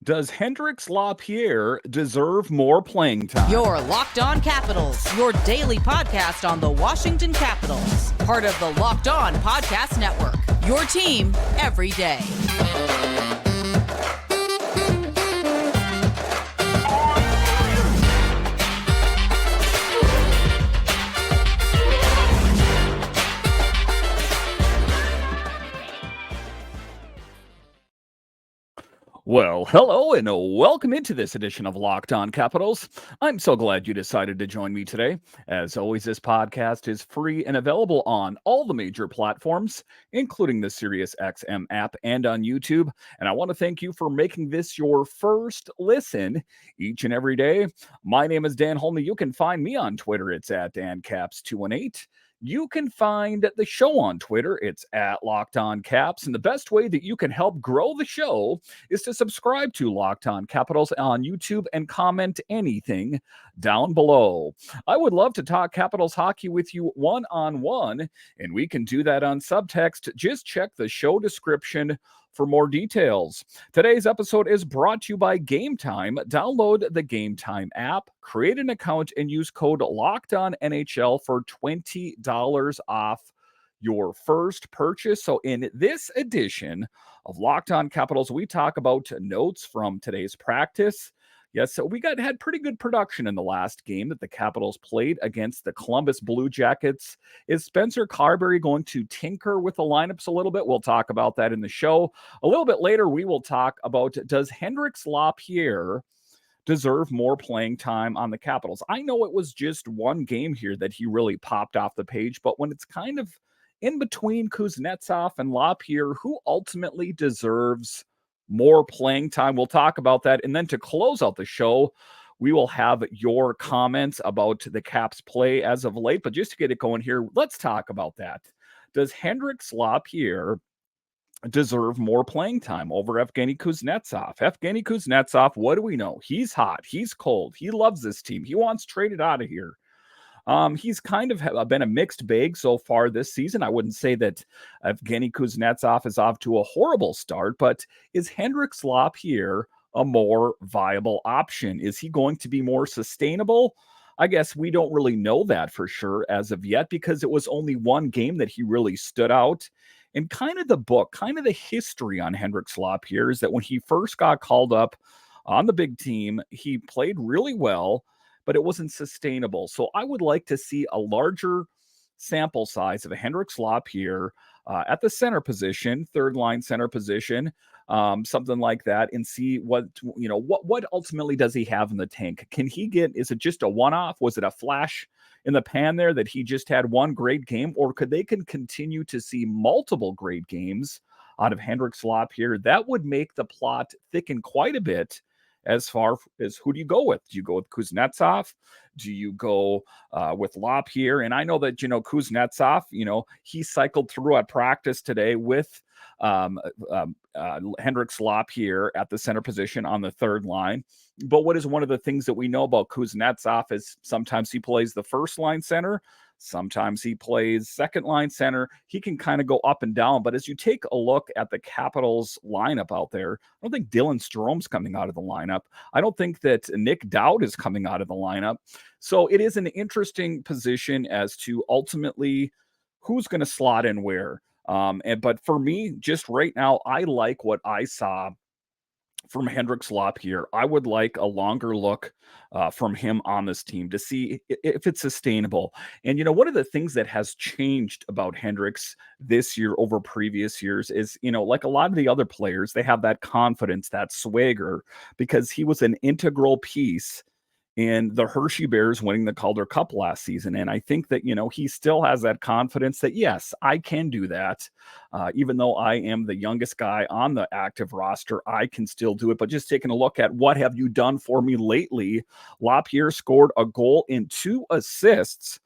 Does Hendrix LaPierre deserve more playing time? Your Locked On Capitals, your daily podcast on the Washington Capitals. Part of the Locked On Podcast Network, your team every day. Well, hello and welcome into this edition of Locked On Capitals. I'm so glad you decided to join me today. As always, this podcast is free and available on all the major platforms, including the SiriusXM app and on YouTube. And I want to thank you for making this your first listen each and every day. My name is Dan Holney. You can find me on Twitter. It's at DanCaps218. You can find the show on Twitter. It's at Locked On Caps. And the best way that you can help grow the show is to subscribe to Locked On Capitals on YouTube and comment anything down below. I would love to talk Capitals hockey with you one-on-one, and we can do that on subtext. Just check the show description for more details. Today's episode is brought to you by Game Time. Download the Game Time app, create an account, and use code LOCKEDONNHL for $20 off your first purchase. So in this edition of Locked On Capitals, we talk about notes from today's practice. Yes, so we had pretty good production in the last game that the Capitals played against the Columbus Blue Jackets. Is Spencer Carberry going to tinker with the lineups a little bit? We'll talk about that in the show. A little bit later, we will talk about, does Hendrix LaPierre deserve more playing time on the Capitals? I know it was just one game here that he really popped off the page, but when it's kind of in between Kuznetsov and LaPierre, who ultimately deserves more playing time? We'll talk about that. And then to close out the show, we will have your comments about the Caps play as of late. But just to get it going here, let's talk about that. Does Hendrix LaPierre deserve more playing time over Evgeny Kuznetsov? Evgeny Kuznetsov, what do we know? He's hot. He's cold. He loves this team. He wants traded out of here. He's kind of been a mixed bag so far this season. I wouldn't say that Evgeny Kuznetsov is off to a horrible start, but is Hendrix LaPierre a more viable option? Is he going to be more sustainable? I guess we don't really know that for sure as of yet, because it was only one game that he really stood out. And kind of the history on Hendrix LaPierre is that when he first got called up on the big team, he played really well, but it wasn't sustainable. So I would like to see a larger sample size of a Hendrix LaPierre at the center position, third line center position, something like that, and see what ultimately does he have in the tank? Can he is it just a one-off? Was it a flash in the pan there that he just had one great game, or could they continue to see multiple great games out of Hendrix LaPierre? That would make the plot thicken quite a bit. As far as who do you go with? Do you go with Kuznetsov? Do you go with LaPierre? And I know that, Kuznetsov, he cycled through at practice today with Hendrix LaPierre at the center position on the third line. But what is one of the things that we know about Kuznetsov is sometimes he plays the first line center. Sometimes he plays second line center. He can kind of go up and down. But as you take a look at the Capitals lineup out there, I don't think Dylan Strome's coming out of the lineup. I don't think that Nick Dowd is coming out of the lineup. So it is an interesting position as to ultimately who's going to slot in where. But for me, just right now, I like what I saw from Hendrix LaPierre. I would like a longer look from him on this team to see if it's sustainable. And, one of the things that has changed about Hendrix this year over previous years is, like a lot of the other players, they have that confidence, that swagger, because he was an integral piece in the Hershey Bears winning the Calder Cup last season. And I think that, he still has that confidence that, yes, I can do that. Even though I am the youngest guy on the active roster, I can still do it. But just taking a look at what have you done for me lately, LaPierre scored a goal and 2 assists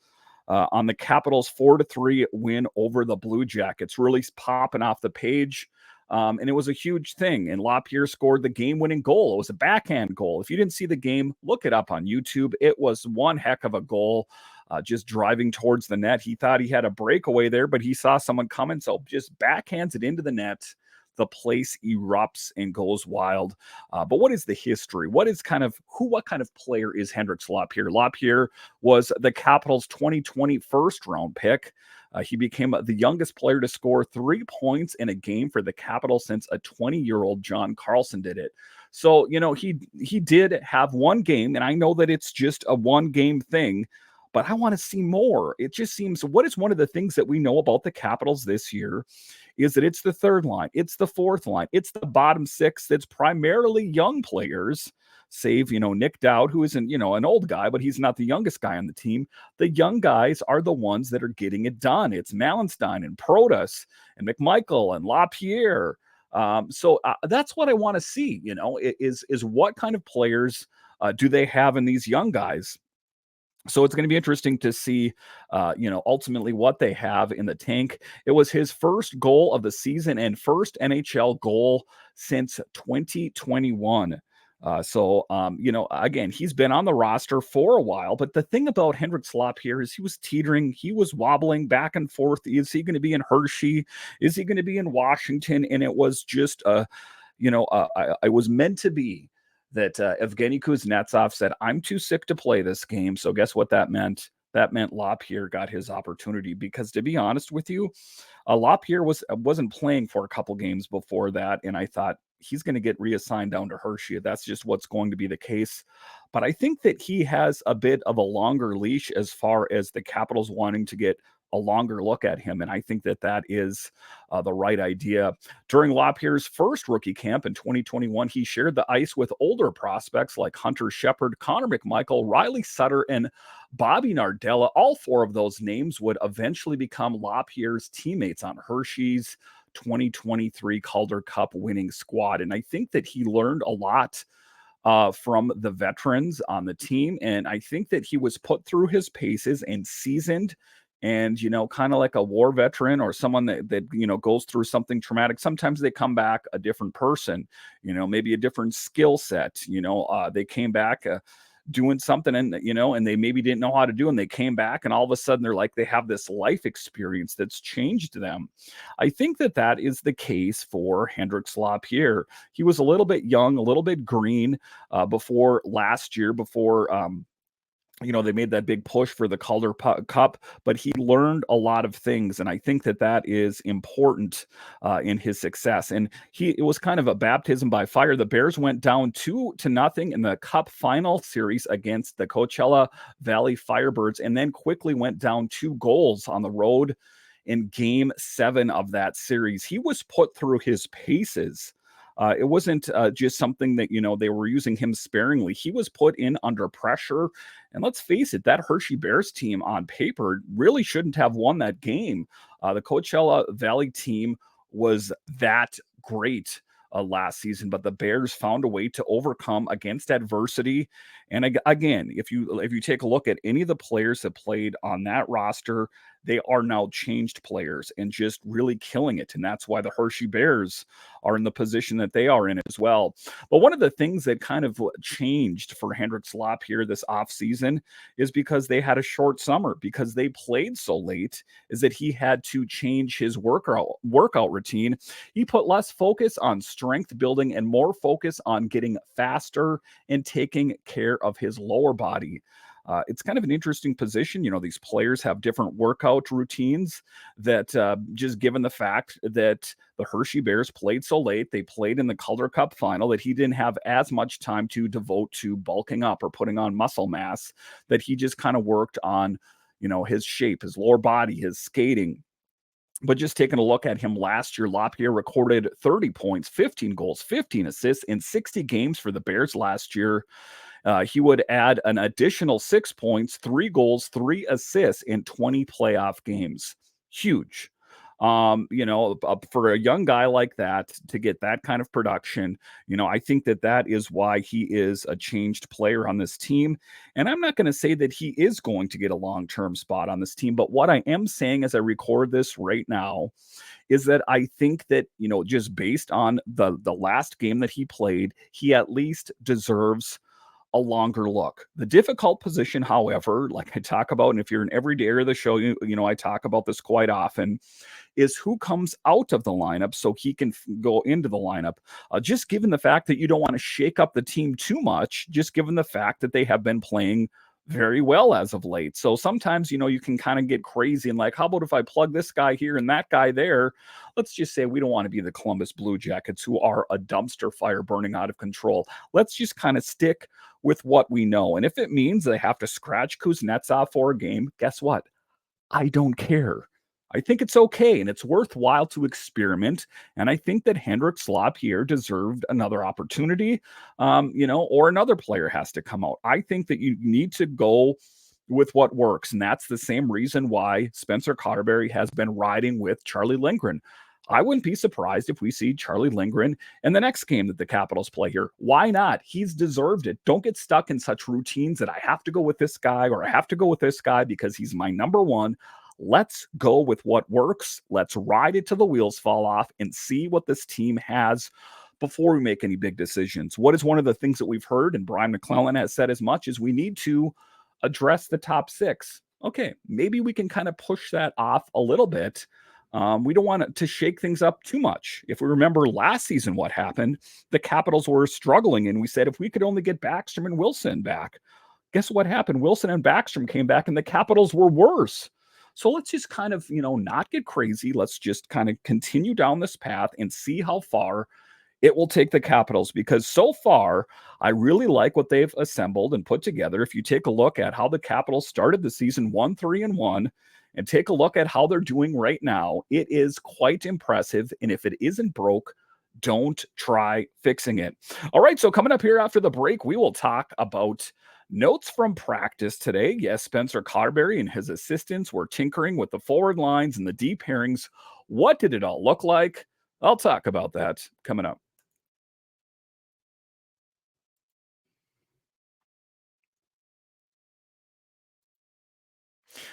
on the Capitals' 4-3 win over the Blue Jackets, really popping off the page. And it was a huge thing. And LaPierre scored the game-winning goal. It was a backhand goal. If you didn't see the game, look it up on YouTube. It was one heck of a goal, just driving towards the net. He thought he had a breakaway there, but he saw someone coming, so just backhands it into the net. the place erupts and goes wild. But what is the history? What kind of player is Hendrix LaPierre? LaPierre was the Capitals' 2020 first-round pick. He became the youngest player to score 3 points in a game for the Capitals since a 20-year-old John Carlson did it. So, he did have one game, and I know that it's just a one-game thing, but I want to see more. It just seems, what is one of the things that we know about the Capitals this year is that it's the third line, it's the fourth line, it's the bottom six that's primarily young players, save, Nick Dowd, who isn't, an old guy, but he's not the youngest guy on the team. The young guys are the ones that are getting it done. It's Malenstein and Protas and McMichael and LaPierre. So that's what I want to see, is what kind of players do they have in these young guys? So it's going to be interesting to see, ultimately what they have in the tank. It was his first goal of the season and first NHL goal since 2021. Again, he's been on the roster for a while, but the thing about Hendrix LaPierre is he was teetering, he was wobbling back and forth. Is he going to be in Hershey? Is he going to be in Washington? And it was just, I was meant to be that Evgeny Kuznetsov said, I'm too sick to play this game. So guess what that meant? That meant LaPierre got his opportunity, because to be honest with you, LaPierre wasn't playing for a couple games before that, and I thought he's going to get reassigned down to Hershey. That's just what's going to be the case. But I think that he has a bit of a longer leash as far as the Capitals wanting to get a longer look at him, and I think that is the right idea. During LaPierre's first rookie camp in 2021, he shared the ice with older prospects like Hunter Shepard, Connor McMichael, Riley Sutter, and Bobby Nardella. All four of those names would eventually become LaPierre's teammates on Hershey's 2023 Calder Cup winning squad. And I think that he learned a lot from the veterans on the team. And I think that he was put through his paces and seasoned, and, kind of like a war veteran or someone that goes through something traumatic. Sometimes they come back a different person, maybe a different skill set. They came back doing something, and they maybe didn't know how to do, and they came back, and all of a sudden they're like, they have this life experience that's changed them. I think that is the case for Hendrix LaPierre. He was a little bit young, a little bit green before last year, before they made that big push for the Calder Cup, but he learned a lot of things, and I think that is important in his success. And it was kind of a baptism by fire. The Bears went down 2-0 in the Cup final series against the Coachella Valley Firebirds, and then quickly went down 2 goals on the road in Game 7 of that series. He was put through his paces. It wasn't just something that, they were using him sparingly. He was put in under pressure. And let's face it, that Hershey Bears team on paper really shouldn't have won that game. The Coachella Valley team was that great last season, but the Bears found a way to overcome against adversity. And again, if you take a look at any of the players that played on that roster, they are now changed players and just really killing it. And that's why the Hershey Bears are in the position that they are in as well. But one of the things that kind of changed for Hendrix LaPierre this offseason is because they had a short summer, because they played so late, is that he had to change his workout routine. He put less focus on strength building and more focus on getting faster and taking care of his lower body. It's kind of an interesting position. These players have different workout routines that just given the fact that the Hershey Bears played so late, they played in the Calder Cup final, that he didn't have as much time to devote to bulking up or putting on muscle mass, that he just kind of worked on, his shape, his lower body, his skating. But just taking a look at him last year, LaPierre recorded 30 points, 15 goals, 15 assists in 60 games for the Bears last year. He would add an additional 6 points, 3 goals, 3 assists in 20 playoff games. Huge. For a young guy like that to get that kind of production, I think that is why he is a changed player on this team. And I'm not going to say that he is going to get a long-term spot on this team, but what I am saying as I record this right now is that I think that, just based on the last game that he played, he at least deserves a longer look. The difficult position, however, like I talk about, and if you're in every day of the show, I talk about this quite often, is who comes out of the lineup so he can go into the lineup. Just given the fact that you don't want to shake up the team too much, just given the fact that they have been playing very well as of late. So sometimes, you can kind of get crazy and like, how about if I plug this guy here and that guy there? Let's just say we don't want to be the Columbus Blue Jackets who are a dumpster fire burning out of control. Let's just kind of stick with what we know. And if it means they have to scratch Kuznetsov for a game, guess what? I don't care. I think it's okay and it's worthwhile to experiment. And I think that Hendrix LaPierre deserved another opportunity, or another player has to come out. I think that you need to go with what works. And that's the same reason why Spencer Carterberry has been riding with Charlie Lindgren. I wouldn't be surprised if we see Charlie Lindgren in the next game that the Capitals play here. Why not? He's deserved it. Don't get stuck in such routines that I have to go with this guy or I have to go with this guy because he's my number one. Let's go with what works. Let's ride it till the wheels fall off and see what this team has before we make any big decisions. What is one of the things that we've heard, and Brian McClellan has said as much, is we need to address the top six. Okay, maybe we can kind of push that off a little bit. We don't want to shake things up too much. If we remember last season what happened, the Capitals were struggling, and we said if we could only get Backstrom and Wilson back. Guess what happened? Wilson and Backstrom came back, and the Capitals were worse. So let's just kind of, not get crazy. Let's just kind of continue down this path and see how far it will take the Capitals, because so far, I really like what they've assembled and put together. If you take a look at how the Capitals started the season 1-3-1, and take a look at how they're doing right now, it is quite impressive. And if it isn't broke, don't try fixing it. All right, so coming up here after the break, we will talk about notes from practice today. Yes, Spencer Carberry and his assistants were tinkering with the forward lines and the d-pairings. What did it all look like? I'll talk about that coming up.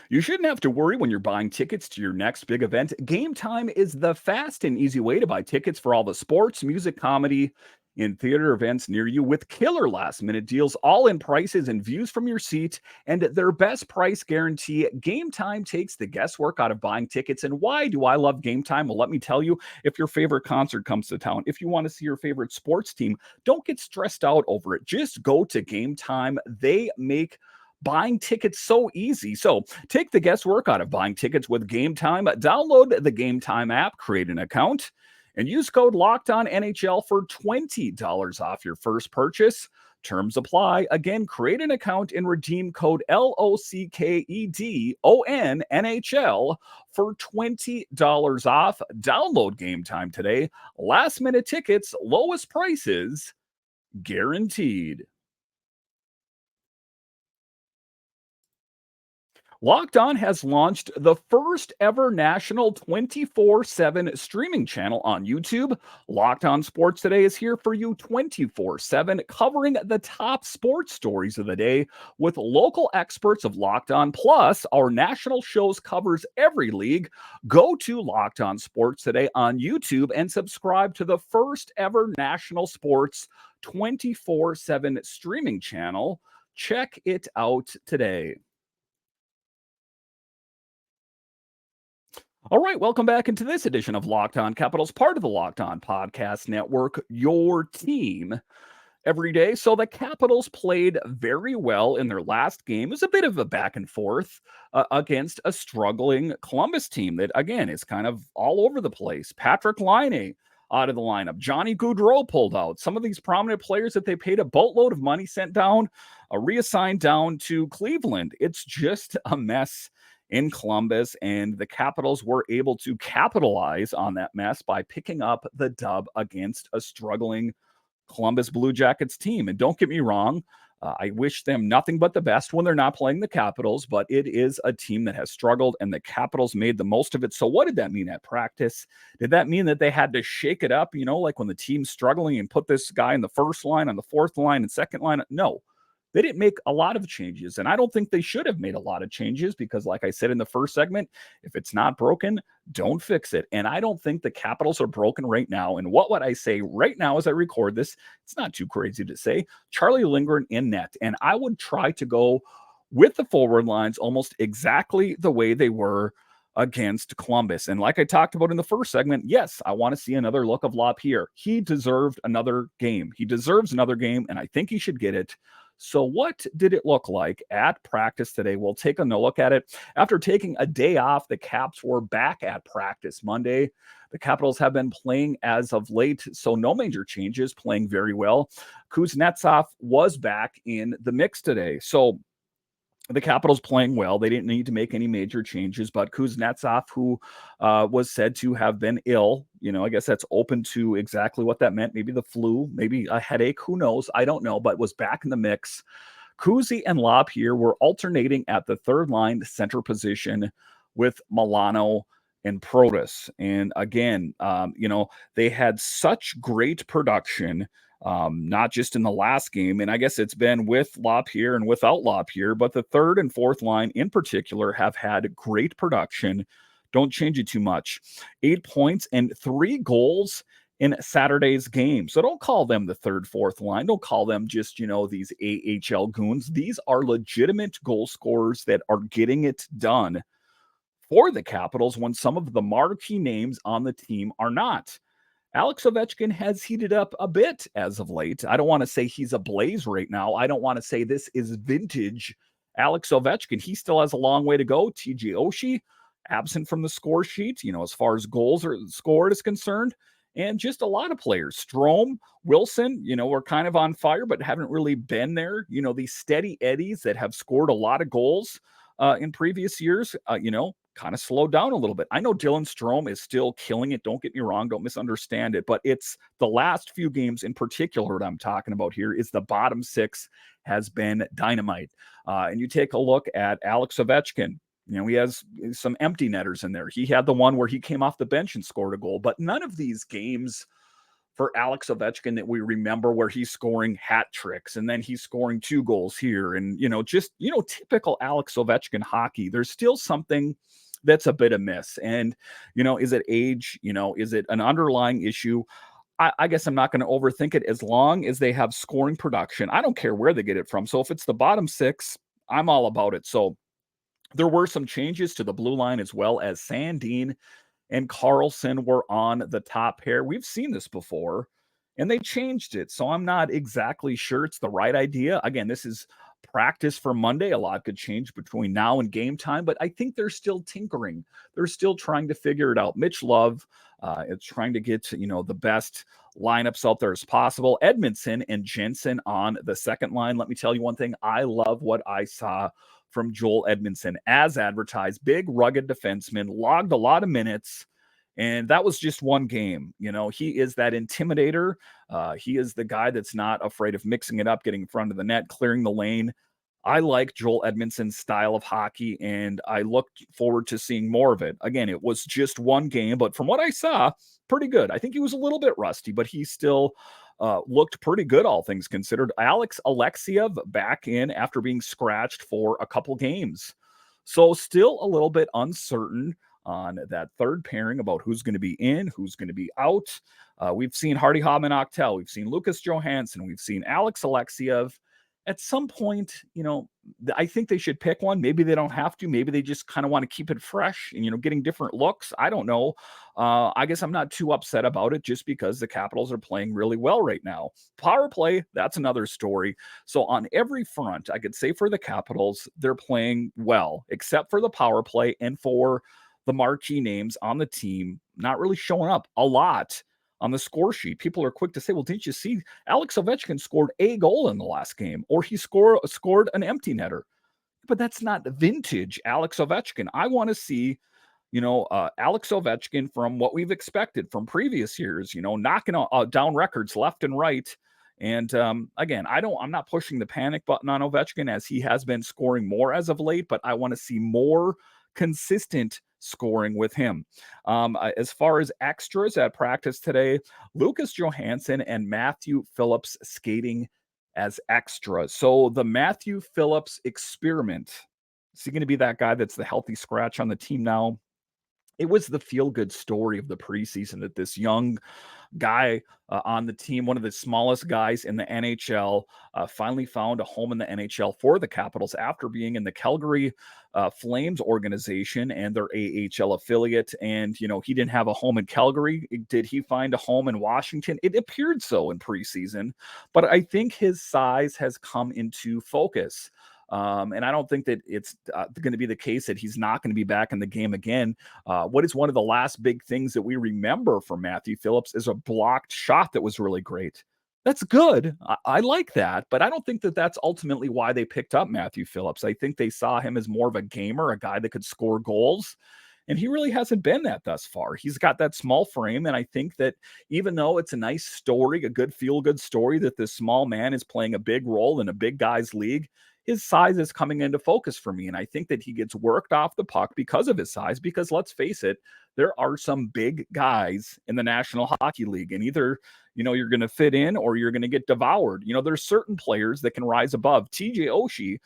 You shouldn't have to worry when you're buying tickets to your next big event. Game Time is the fast and easy way to buy tickets for all the sports, music, comedy, and theater events near you with killer last minute deals, all in prices and views from your seat, and their best price guarantee. Game Time takes the guesswork out of buying tickets. And why do I love Game Time? Well, let me tell you, if your favorite concert comes to town, if you want to see your favorite sports team, don't get stressed out over it. Just go to Game Time. They make buying tickets so easy. So take the guesswork out of buying tickets with Game Time. Download the Game Time app, create an account, and use code LOCKEDONNHL for $20 off your first purchase. Terms apply. Again, create an account and redeem code LOCKEDONNHL for $20 off. Download Game Time today. Last minute tickets, lowest prices guaranteed. Locked On has launched the first ever national 24/7 streaming channel on YouTube. Locked On Sports Today is here for you 24/7, covering the top sports stories of the day with local experts of Locked On. Plus, our national shows covers every league. Go to Locked On Sports Today on YouTube and subscribe to the first ever national sports 24/7 streaming channel. Check it out today. All right, welcome back into this edition of Locked On Capitals, part of the Locked On Podcast Network, your team every day. So the Capitals played very well in their last game. It was a bit of a back and forth against a struggling Columbus team that, again, is kind of all over the place. Patrick Laine out of the lineup. Johnny Gaudreau pulled out. Some of these prominent players that they paid a boatload of money sent down, reassigned down to Cleveland. It's just a mess in Columbus, and the Capitals were able to capitalize on that mess by picking up the dub against a struggling Columbus Blue Jackets team. And don't get me wrong, I wish them nothing but the best when they're not playing the Capitals, but it is a team that has struggled, and the Capitals made the most of it. So what did that mean at practice? Did that mean that they had to shake it up, like when the team's struggling and put this guy in the first line, on the fourth line, and second line? No. They didn't make a lot of changes, and I don't think they should have made a lot of changes because, like I said in the first segment, if it's not broken, don't fix it. And I don't think the Capitals are broken right now. And what would I say right now as I record this? It's not too crazy to say. Charlie Lindgren in net. And I would try to go with the forward lines almost exactly the way they were against Columbus. And like I talked about in the first segment, yes, I want to see another look of LaPierre. He deserved another game. He deserves another game, and I think he should get it. So, what did it look like at practice today? We'll take a look at it. After taking a day off, the Caps were back at practice Monday. The Capitals have been playing as of late, so no major changes, playing very well. Kuznetsov was back in the mix today. So, the Capitals playing well. They didn't need to make any major changes, but Kuznetsov, who was said to have been ill, I guess that's open to exactly what that meant. Maybe the flu, maybe a headache, who knows? I don't know, but was back in the mix. Kuzi and LaPierre were alternating at the third line center position with Milano and Protas. And again, they had such great production, not just in the last game. And I guess it's been with LaPierre and without LaPierre, but the third and fourth line in particular have had great production. Don't change it too much. 8 points and 3 goals in Saturday's game. So don't call them the third, fourth line. Don't call them just, these AHL goons. These are legitimate goal scorers that are getting it done for the Capitals when some of the marquee names on the team are not. Alex Ovechkin has heated up a bit as of late. I don't want to say he's ablaze right now. I don't want to say this is vintage Alex Ovechkin. He still has a long way to go. TJ Oshie, absent from the score sheet, as far as goals are scored is concerned. And just a lot of players. Strome, Wilson, were kind of on fire, but haven't really been there. These steady eddies that have scored a lot of goals in previous years, kind of slowed down a little bit. I know Dylan Strome is still killing it. Don't get me wrong. Don't misunderstand it. But it's the last few games in particular what I'm talking about here is the bottom 6 has been dynamite. And you take a look at Alex Ovechkin. He has some empty netters in there. He had the one where he came off the bench and scored a goal. But none of these games for Alex Ovechkin that we remember where he's scoring hat tricks and then he's scoring 2 goals here. And, typical Alex Ovechkin hockey. There's still something that's a bit amiss. And, is it age? Is it an underlying issue? I guess I'm not going to overthink it as long as they have scoring production. I don't care where they get it from. So if it's the bottom 6, I'm all about it. So there were some changes to the blue line as well as Sandin and Carlson were on the top pair. We've seen this before, and they changed it. So I'm not exactly sure it's the right idea. Again, this is practice for Monday. A lot could change between now and game time, but I think they're still tinkering. They're still trying to figure it out. Mitch Love is trying to get, the best lineups out there as possible. Edmondson and Jensen on the second line. Let me tell you one thing. I love what I saw from Joel Edmondson as advertised. Big, rugged defenseman, logged a lot of minutes, and that was just one game. He is that intimidator. He is the guy that's not afraid of mixing it up, getting in front of the net, clearing the lane. I like Joel Edmondson's style of hockey, and I look forward to seeing more of it. Again, it was just one game, but from what I saw, pretty good. I think he was a little bit rusty, but he still looked pretty good, all things considered. Alex Alexiev back in after being scratched for a couple games. So still a little bit uncertain on that third pairing about who's going to be in, who's going to be out. We've seen Hardy Hoffman-Octel. We've seen Lucas Johansson. We've seen Alex Alexiev. At some point, I think they should pick one. Maybe they don't have to. Maybe they just kind of want to keep it fresh and, getting different looks. I don't know. I guess I'm not too upset about it just because the Capitals are playing really well right now. Power play, that's another story. So on every front, I could say for the Capitals, they're playing well, except for the power play and for the marquee names on the team not really showing up a lot on the score sheet. People are quick to say, well, didn't you see Alex Ovechkin scored a goal in the last game, or he scored an empty netter? But that's not vintage Alex Ovechkin. I want to see, Alex Ovechkin from what we've expected from previous years, knocking down records left and right. And again, I'm not pushing the panic button on Ovechkin as he has been scoring more as of late, but I want to see more consistent scoring with him. As far as extras at practice today, Lucas Johansson and Matthew Phillips skating as extras. So the Matthew Phillips experiment. Is he going to be that guy that's the healthy scratch on the team now? It was the feel good story of the preseason that this young guy on the team, one of the smallest guys in the NHL, finally found a home in the NHL for the Capitals after being in the Calgary Flames organization and their AHL affiliate. And, he didn't have a home in Calgary. Did he find a home in Washington? It appeared so in preseason, but I think his size has come into focus. And I don't think that it's going to be the case that he's not going to be back in the game again. What is one of the last big things that we remember from Matthew Phillips is a blocked shot that was really great. That's good. I like that, but I don't think that that's ultimately why they picked up Matthew Phillips. I think they saw him as more of a gamer, a guy that could score goals. And he really hasn't been that thus far. He's got that small frame. And I think that even though it's a nice story, a good feel good story that this small man is playing a big role in a big guy's league, his size is coming into focus for me. And I think that he gets worked off the puck because of his size, because let's face it, there are some big guys in the National Hockey League. And either, you're going to fit in or you're going to get devoured. There's certain players that can rise above. TJ Oshie,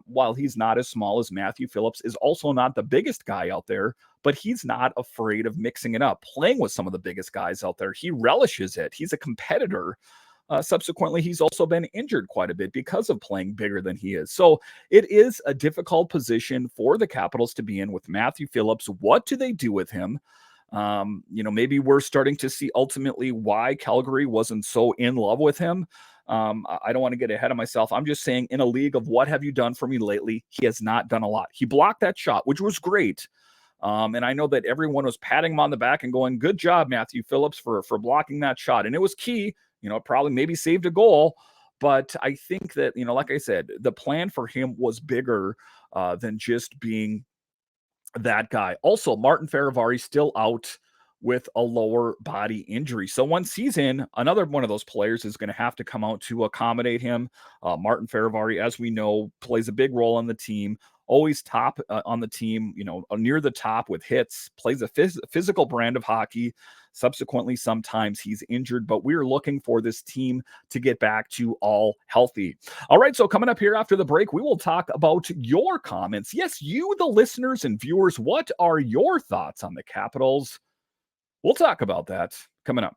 while he's not as small as Matthew Phillips, is also not the biggest guy out there, but he's not afraid of mixing it up, playing with some of the biggest guys out there. He relishes it. He's a competitor. Subsequently, he's also been injured quite a bit because of playing bigger than he is. So it is a difficult position for the Capitals to be in with Matthew Phillips. What do they do with him? Maybe we're starting to see ultimately why Calgary wasn't so in love with him. I don't want to get ahead of myself. I'm just saying, in a league of what have you done for me lately, he has not done a lot. He blocked that shot, which was great. And I know that everyone was patting him on the back and going, good job, Matthew Phillips, for blocking that shot. And it was key. Probably maybe saved a goal. But I think that, like I said, the plan for him was bigger than just being that guy. Also, Martin Feravari still out with a lower body injury. So once he's in, another one of those players is going to have to come out to accommodate him. Martin Feravari, as we know, plays a big role on the team, always top on the team, near the top with hits, plays a physical brand of hockey. Subsequently, sometimes he's injured, but we're looking for this team to get back to all healthy. All right, so coming up here after the break, we will talk about your comments. Yes, you, the listeners and viewers, what are your thoughts on the Capitals? We'll talk about that coming up.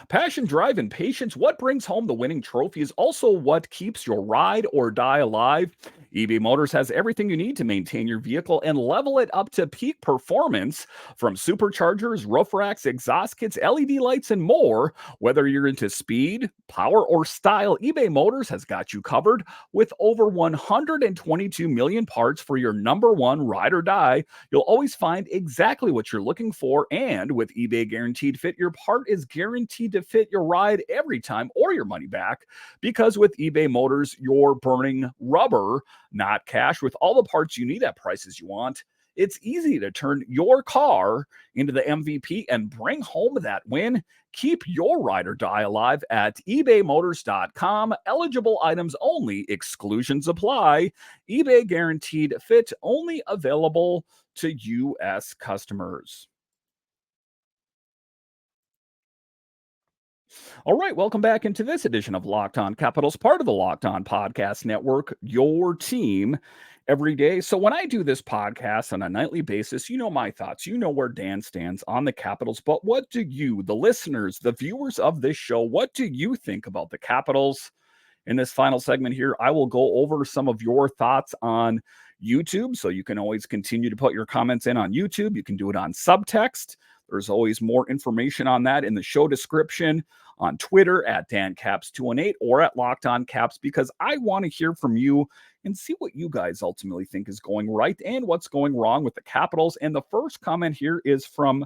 Passion, drive, and patience. What brings home the winning trophy is also what keeps your ride or die alive. eBay Motors has everything you need to maintain your vehicle and level it up to peak performance, from superchargers, roof racks, exhaust kits, LED lights, and more. Whether you're into speed, power, or style, eBay Motors has got you covered with over 122 million parts for your number one ride or die. You'll always find exactly what you're looking for, and with eBay Guaranteed Fit, your part is guaranteed to fit your ride every time or your money back, because with eBay Motors, you're burning rubber, not cash. With all the parts you need at prices you want, it's easy to turn your car into the MVP and bring home that win. Keep your ride or die alive at ebaymotors.com. Eligible items only. Exclusions apply. eBay Guaranteed Fit only available to U.S. customers. All right, welcome back into this edition of Locked On Capitals, part of the Locked On Podcast Network, your team every day. So when I do this podcast on a nightly basis, you know my thoughts. You know where Dan stands on the Capitals. But what do you, the listeners, the viewers of this show, what do you think about the Capitals? In this final segment here, I will go over some of your thoughts on YouTube. So you can always continue to put your comments in on YouTube. You can do it on subtext. There's always more information on that in the show description, on Twitter at DanCaps218 or at Locked On Caps, because I want to hear from you and see what you guys ultimately think is going right and what's going wrong with the Capitals. And the first comment here is from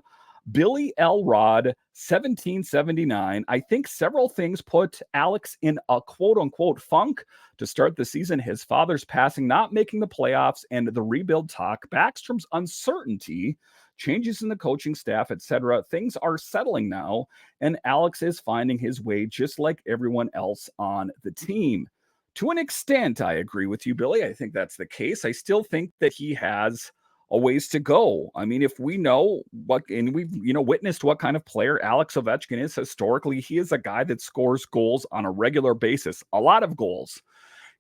Billy Elrod, 1779. I think several things put Alex in a quote-unquote funk to start the season. His father's passing, not making the playoffs, and the rebuild talk, Backstrom's uncertainty, changes in the coaching staff, etc. Things are settling now, and Alex is finding his way just like everyone else on the team. To an extent, I agree with you, Billy. I think that's the case. I still think that he has a ways to go. I mean, if we know what, and we've, witnessed what kind of player Alex Ovechkin is historically, he is a guy that scores goals on a regular basis, a lot of goals.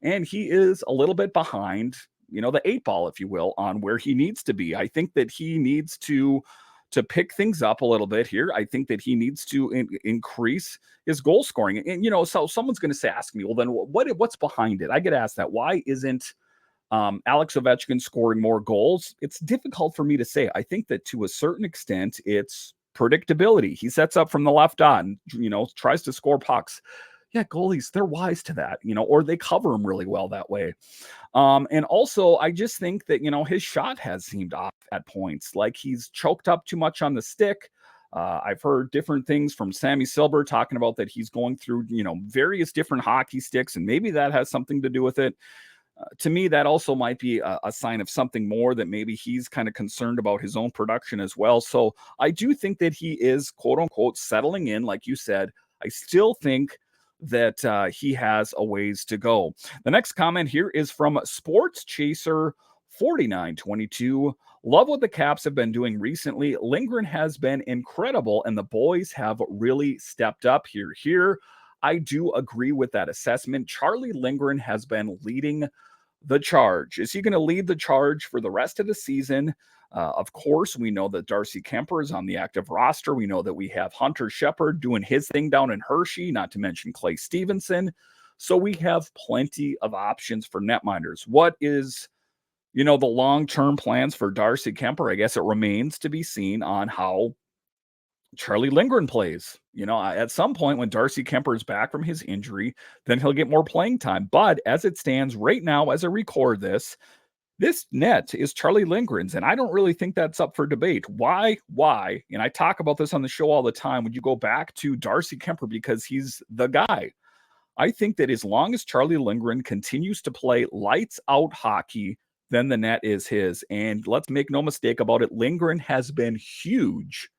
And he is a little bit behind, the eight ball, if you will, on where he needs to be. I think that he needs to pick things up a little bit here. I think that he needs to increase his goal scoring. And so someone's going to ask me, well, then what's behind it? I get asked that. Why isn't Alex Ovechkin scoring more goals? It's difficult for me to say. I think that to a certain extent, it's predictability. He sets up from the left dot and, tries to score pucks. Yeah, goalies, they're wise to that, or they cover him really well that way. And also, I just think that, his shot has seemed off at points. Like he's choked up too much on the stick. I've heard different things from Sammy Silver talking about that he's going through, various different hockey sticks, and maybe that has something to do with it. To me, that also might be a sign of something more, that maybe he's kind of concerned about his own production as well. So I do think that he is, quote unquote, settling in, like you said. I still think that he has a ways to go. The next comment here is from Sports Chaser 4922. Love what the Caps have been doing recently. Lindgren has been incredible, and the boys have really stepped up here. I do agree with that assessment. Charlie Lindgren has been leading the charge. Is he going to lead the charge for the rest of the season? Of course, we know that Darcy Kemper is on the active roster. We know that we have Hunter Shepard doing his thing down in Hershey, not to mention Clay Stevenson. So we have plenty of options for netminders. What is, the long-term plans for Darcy Kemper? I guess it remains to be seen on how Charlie Lindgren plays. At some point when Darcy Kemper is back from his injury, then he'll get more playing time. But as it stands right now, as I record this net is Charlie Lindgren's, and I don't really think that's up for debate. Why? And I talk about this on the show all the time. Would you go back to Darcy Kemper because he's the guy? I think that as long as Charlie Lindgren continues to play lights out hockey, then the net is his. And let's make no mistake about it, Lindgren has been huge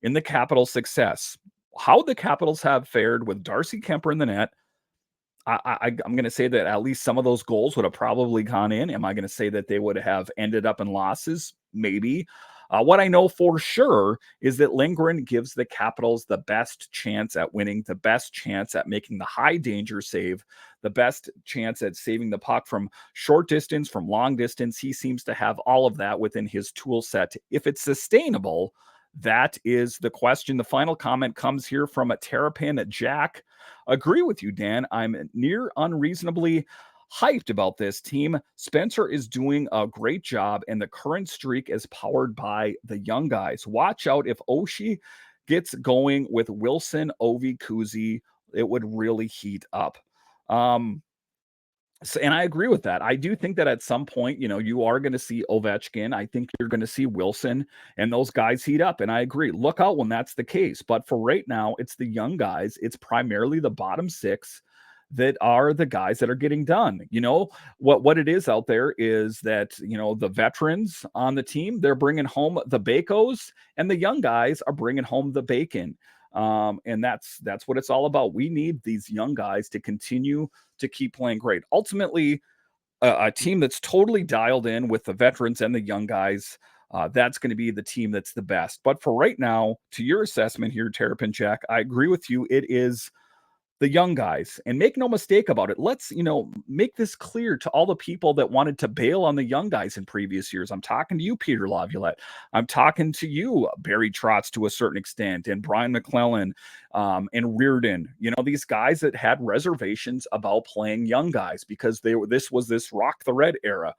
in the Capitals' success. How the Capitals have fared with Darcy Kemper in the net, I'm going to say that at least some of those goals would have probably gone in. Am I going to say that they would have ended up in losses? Maybe. What I know for sure is that Lindgren gives the Capitals the best chance at winning, the best chance at making the high danger save, the best chance at saving the puck from short distance, from long distance. He seems to have all of that within his tool set. If it's sustainable, that is the question. The final comment comes here from a Terrapin Jack. Agree with you, Dan. I'm near unreasonably hyped about this team. Spencer is doing a great job, and the current streak is powered by the young guys. Watch out if Oshie gets going with Wilson, Ovi, Kuzi, it would really heat up. And I agree with that. I do think that at some point, you are going to see Ovechkin. I think you're going to see Wilson and those guys heat up. And I agree. Look out when that's the case. But for right now, it's the young guys. It's primarily the bottom six that are the guys that are getting done. What it is out there is that, the veterans on the team, they're bringing home the Bacos, and the young guys are bringing home the bacon. And that's what it's all about. We need these young guys to continue to keep playing great. Ultimately, a team that's totally dialed in with the veterans and the young guys, that's going to be the team that's the best. But for right now, to your assessment here, Terrapin Jack, I agree with you. It is the young guys. And make no mistake about it. Let's, make this clear to all the people that wanted to bail on the young guys in previous years. I'm talking to you, Peter Laviolette. I'm talking to you, Barry Trotz, to a certain extent, and Brian McClellan, and Reardon. These guys that had reservations about playing young guys because this was this rock the red era.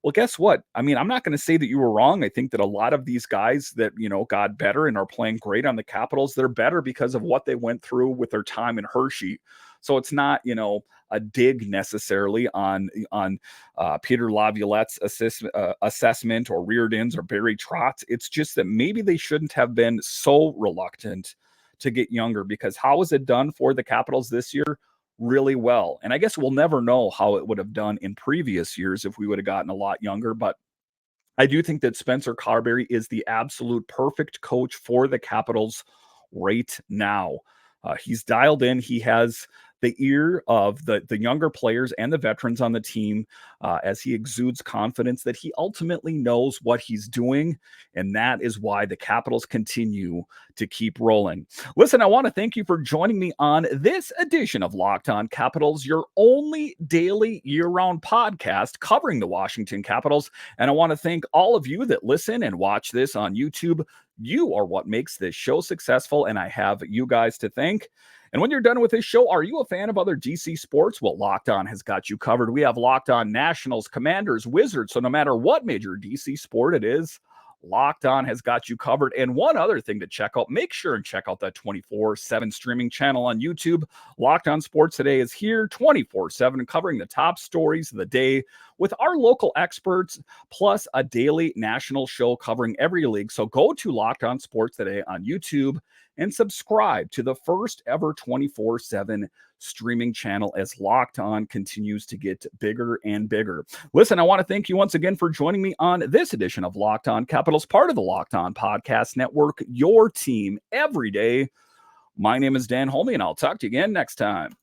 Well, guess what? I mean, I'm not going to say that you were wrong. I think that a lot of these guys that, got better and are playing great on the Capitals, they're better because of what they went through with their time in Hershey. So it's not, a dig necessarily on Peter Laviolette's assessment or Reardon's or Barry Trotz. It's just that maybe they shouldn't have been so reluctant to get younger, because how was it done for the Capitals this year? Really well. And I guess we'll never know how it would have done in previous years if we would have gotten a lot younger. But I do think that Spencer Carberry is the absolute perfect coach for the Capitals right now. He's dialed in. He has the ear of the younger players and the veterans on the team as he exudes confidence that he ultimately knows what he's doing. And that is why the Capitals continue to keep rolling. Listen, I want to thank you for joining me on this edition of Locked On Capitals, your only daily year-round podcast covering the Washington Capitals. And I want to thank all of you that listen and watch this on YouTube. You are what makes this show successful, and I have you guys to thank. And when you're done with this show, are you a fan of other DC sports? Well, Locked On has got you covered. We have Locked On Nationals, Commanders, Wizards. So no matter what major DC sport it is, Locked On has got you covered. And one other thing to check out, make sure and check out that 24/7 streaming channel on YouTube. Locked On Sports Today is here 24/7, covering the top stories of the day with our local experts, plus a daily national show covering every league. So go to Locked On Sports Today on YouTube and subscribe to the first ever 24/7 streaming channel as Locked On continues to get bigger and bigger. Listen, I want to thank you once again for joining me on this edition of Locked On Capitals, part of the Locked On Podcast Network, your team every day. My name is Dan Holme, and I'll talk to you again next time.